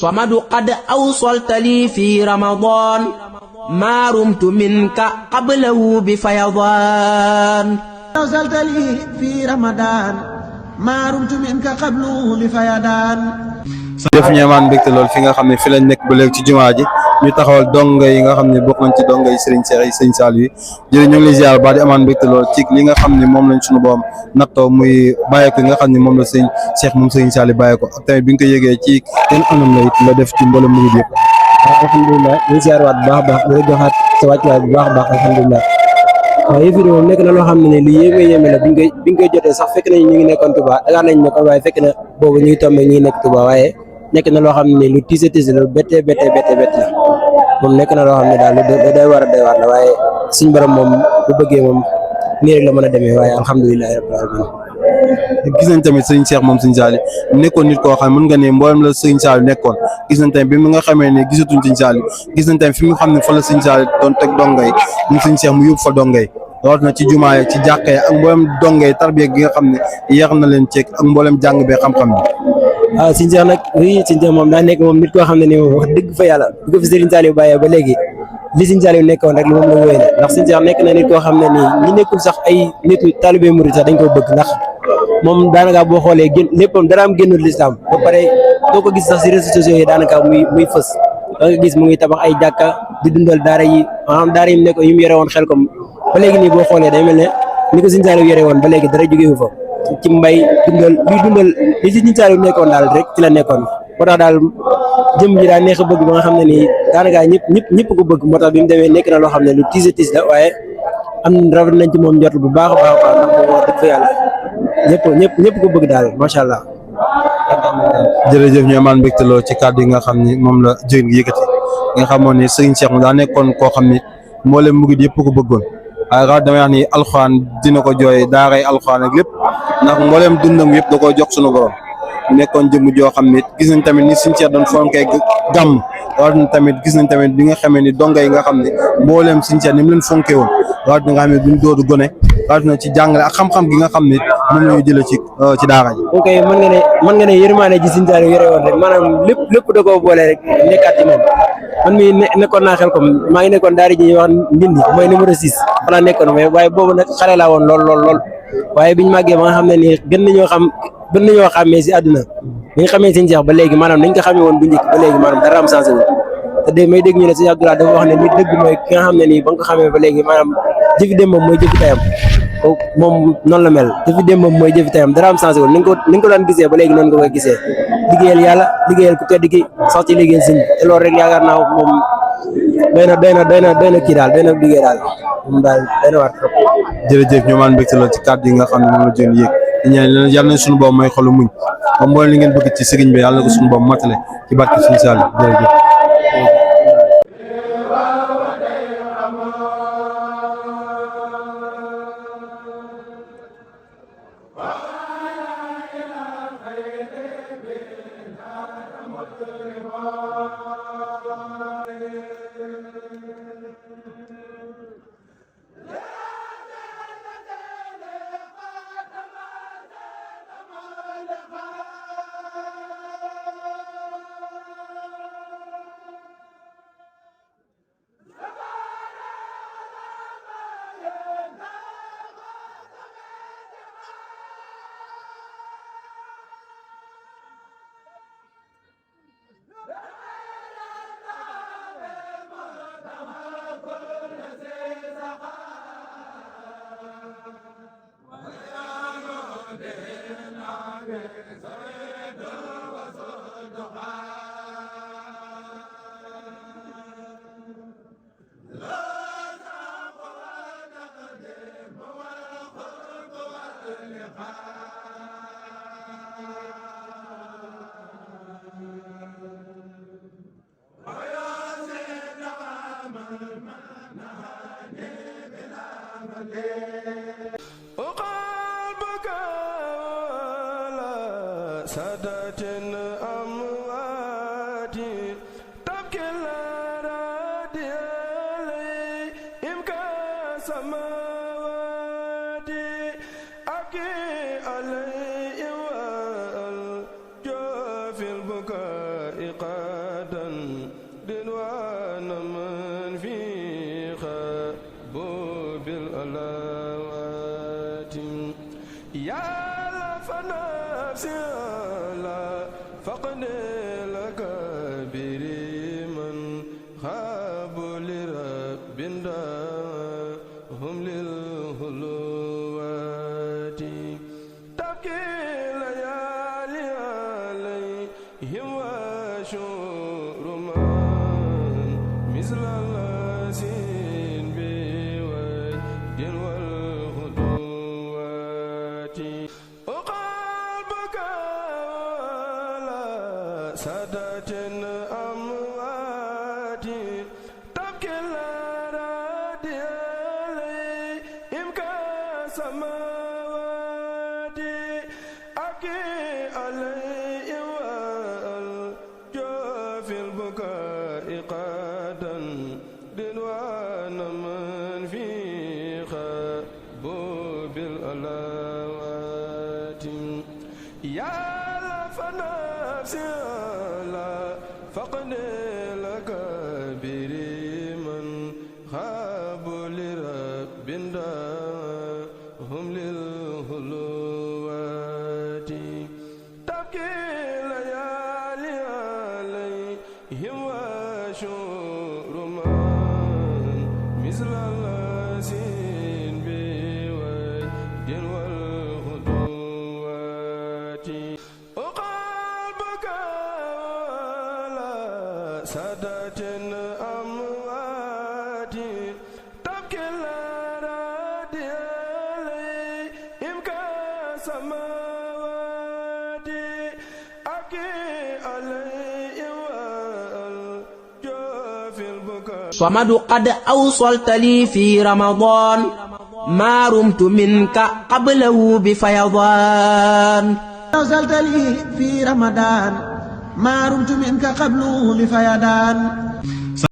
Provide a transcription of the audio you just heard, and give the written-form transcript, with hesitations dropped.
صمد قد أوصلت لي في رمضان ما رمت منك قبله بفيضان أوصلت لي في رمضان ما رمت منك قبله بفيضان jëf ñeemaan mbégte lool fi nga xam ne fi lañ nekk ba léegi ci jumaa ji ñu taxawal donga yi nga xam ne bokk nañ ci donga yi Serigne Cheikh yi Serigne Saliou yi jërëjëf ñu ngi lay ziar ba di amaan mbégte lool ci li nga xam ne moom lañ suñu boom nattoo muy bàyyeeko yi nga xam ne moom la Serigne Cheikh moom Serigne Saliou bàyyeeko ak tamit bi nga ko yëgee ci kenn anam la it la def ci mboolem murid yëpp. alhamdulilah ñu ziar waat bu baax a baax di la joxaat sa wàccuwaay bu baax a baax alhamdulilah waaw yëf yi moom nekk na loo xam ne lu yéeme la bi nga koy jotee sax fekk nañ ñu ngi nekkoon Touba dagaan nañ ne ko waaye fekk na boobu ñu ngi tombé ñu ngi nekk Touba waaye nekk na loo xam ne lu tiise la bette la moom nekk na loo xam ne daal lu doy war la waaye suñ borom moom bu bëggee moom nii rek la mën a demee waaye alhamdulilah rabbil alamin gis nañ tamit Serigne Cheikh moom Serigne Saliou nekkoon nit koo xam ne mën nga ne mboolem la Serigne Saliou nekkoon gis nañ tamit bi mu nga xamee ne gisatuñ Serigne Saliou gis nañ tamit fi nga xam ne fa la Serigne Saliou doon teg dongay mu Serigne Cheikh mu yóbbu fa dongay rawat na ci jumaa ci jàkka ak mboolem dongay tarbiya gi nga xam ne yeex na leen ceeg ak mboolem jàng bee xam-xam bi. waaw Serigne Cheikh nag oui Serigne Cheikh moom daa nekk moom nit koo xam ne ni moom wax dëgg fa yàlla bu ko fi Serigne Saliou bàyyee ba léegi li Serigne Saliou nekkoon rek moom la wóy na ndax Serigne Cheikh nekk na nit koo xam ne nii ñi nekkul sax ay nitu talibé murid sax dañ ko bëgg ndax moom daanaka boo xoolee léppam dara am génnul lislaam ba pare doo ko gis sax si réseaux sociaux yi daanaka muy fës da nga gis mu ngi tabax ay jàkka di dundal daara yi maanaam daara yi mu nekk yu mu yore woon xel kom ba léegi nii boo xoolee day mel ne ni ko Serigne Saliou yore woon ba léegi dara jógewu fa ci mbay dundal li Serigne Saliou nekkoon daal rek ci la nekkoon moo tax daal jëm ji daa neex a bëgg ba nga xam ne nii daanaka ñëpp ko bëgg moo tax bi mu demee nekk na loo xam ne lu tiis la waaye am rafet nañ ci moom njort bu baax a baax ndax moom wax dëgg fa yàlla ñëpp ko bëgg daal macha allah. jërëjëf ñu amaan mbégte lool ci kàddu yi nga xam ni moom la jigéen gi yëkkati nga xamoon ni Serigne Cheikh mu daa nekkoon koo xam ni mboolem murid yëpp ko bëggoon waaye raw damay wax ni alxuraan dina ko jooy daaray alxuraan ak lépp ndax mboolem dundam yëpp da koo jox suñu borom nekkoon jëmm joo xam ne gis nañ tamit ni Serigne Cheikh doon fonkee gàmm rawatina na tamit gis nañ tamit bi nga xamee ni donga yi nga xam ne mboolem Serigne Cheikh ni mu leen fonkee woon rawatina nga xam ne duñ doodu gone rawatina ci jàngale ak xam-xam gi nga xam ne moom la ñu jëlee ci daara ji. ok mën nga ne yërmaane ji Serigne Saliou yore woon rek maanaam lépp da koo boole rek nekkaat ci moom man mii nekkoon naa xel comme maa ngi nekkoon daara ji ñuy wax Ndindi mooy numéro 6 xanaa nekkoon waaye boobu nag xale laa woon lool waaye biñu màggee ba nga xam ne nii gën nañoo xàmmee si àdduna bi nga xamee Serigne Cheikh ba léegi maanaam nañ ko xamee woon bu njëkk ba léegi maanaam dara am changé wu te de may dégg ñu ne Serigne Abdoulaye dafa wax ne nit dëgg mooy ki nga xam ne nii ba nga ko xamee ba léegi maanaam jëfi démbam mooy jëfi tayam moom noonu la mel jëfi démbam mooy jëfi tayam dara am changé wu ni nga ko daan gisee ba léegi noonu nga koy gisee liggéeyal yàlla liggéeyal ku tedd ki sax ci liggéeyal Serigne te loolu rek yaakaar naa moom doy na kii daal doy na liggéey daal moom daal doy na waat trop. jërëjëf ñu maan mbégte lool ci kàddu yi nga xam ne moom la jën yéeg ñaan yàlla nañ suñu boobu may xolu muñ ba mboolem li ngeen bëgg ci sëriñ bi yàlla na ko suñu boobu matale ci barke Serigne Saliou jërëjëf. علي والجوف البكاء دنوان من في خبوب الألوات يا لف نفسي لا فقد لك بريمن خاب لرب هم للهلوات تبكي ليالي عليهم وشور من مثل الذين بوجد والهدوات وقلبك على سادة أموات تبكي الأراضي عليهم كالسماوات أبكي عليهم والجوف البكاء قادا دنوان من في خبوب الألوات يا لف نفسي لا فقد لك بريمن خاب لرب هم للهلوات تبكي ليالي عليهم وشور من مثل الذين بوجد والهدوات وقلبك على سادة أموات تبكي الأراضي عليهم كالسماوات أبكي عليهم والجوف البكاء صمد قد أوصلت لي في رمضان ما رمت منك قبله بفيضان أوصلت لي في رمضان ما رمت منك قبله بفيضان